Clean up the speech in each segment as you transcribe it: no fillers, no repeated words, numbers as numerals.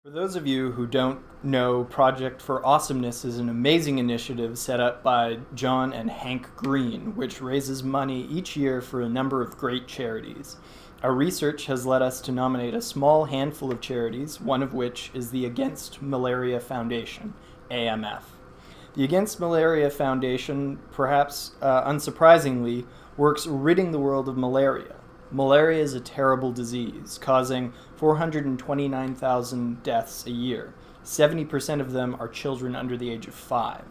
For those of you who don't know, Project for Awesomeness is an amazing initiative set up by John and Hank Green, which raises money each year for a number of great charities. Our research has led us to nominate a small handful of charities, one of which is the Against Malaria Foundation, AMF. The Against Malaria Foundation, perhaps unsurprisingly, works ridding the world of malaria. Malaria is a terrible disease, causing 429,000 deaths a year. 70% of them are children under the age of 5.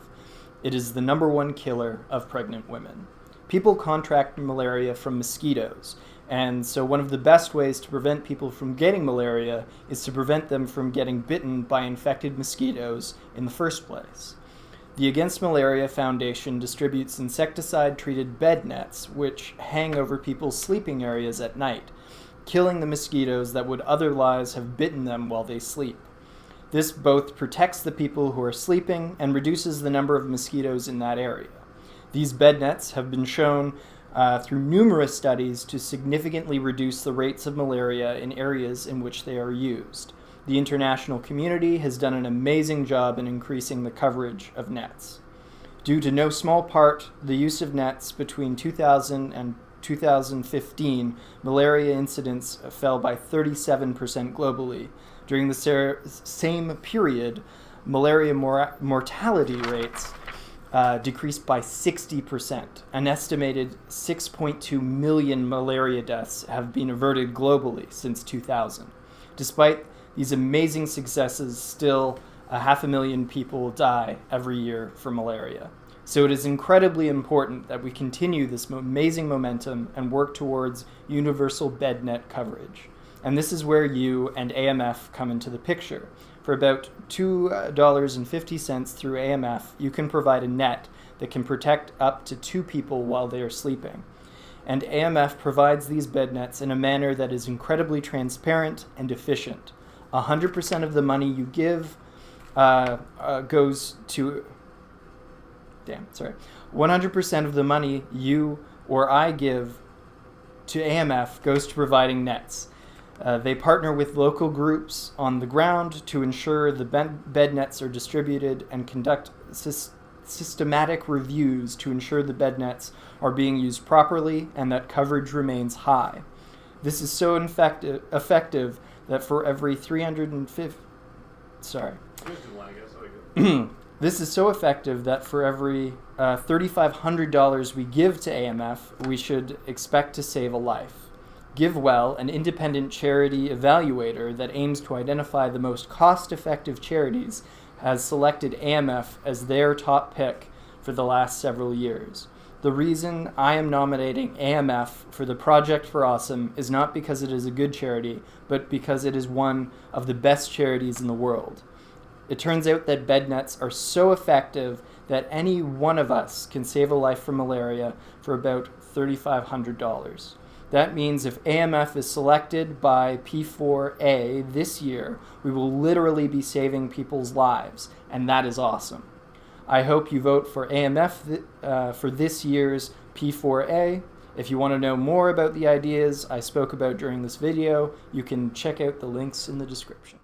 It is the #1 killer of pregnant women. People contract malaria from mosquitoes, and so one of the best ways to prevent people from getting malaria is to prevent them from getting bitten by infected mosquitoes in the first place. The Against Malaria Foundation distributes insecticide-treated bed nets, which hang over people's sleeping areas at night, killing the mosquitoes that would otherwise have bitten them while they sleep. This both protects the people who are sleeping and reduces the number of mosquitoes in that area. These bed nets have been shown through numerous studies to significantly reduce the rates of malaria in areas in which they are used. The international community has done an amazing job in increasing the coverage of nets. Due to no small part the use of nets between 2000 and 2015, malaria incidence fell by 37% globally. During the same period, malaria mortality rates decreased by 60%. An estimated 6.2 million malaria deaths have been averted globally since 2000. Despite these amazing successes, still 500,000 people die every year from malaria. So it is incredibly important that we continue this amazing momentum and work towards universal bed net coverage. And this is where you and AMF come into the picture. For about $2.50 through AMF, you can provide a net that can protect up to 2 people while they are sleeping. And AMF provides these bed nets in a manner that is incredibly transparent and efficient. 100% of the money you give goes to... 100% of the money you or I give to AMF goes to providing nets. They partner with local groups on the ground to ensure the bed nets are distributed and conduct systematic reviews to ensure the bed nets are being used properly and that coverage remains high. This is so effective that for every This is so effective that for every $3,500 we give to AMF, we should expect to save a life. GiveWell, an independent charity evaluator that aims to identify the most cost-effective charities, has selected AMF as their top pick for the last several years. The reason I am nominating AMF for the Project for Awesome is not because it is a good charity, but because it is one of the best charities in the world. It turns out that bed nets are so effective that any one of us can save a life from malaria for about $3,500. That means if AMF is selected by P4A this year, we will literally be saving people's lives, and that is awesome. I hope you vote for AMF for this year's P4A. If you want to know more about the ideas I spoke about during this video, you can check out the links in the description.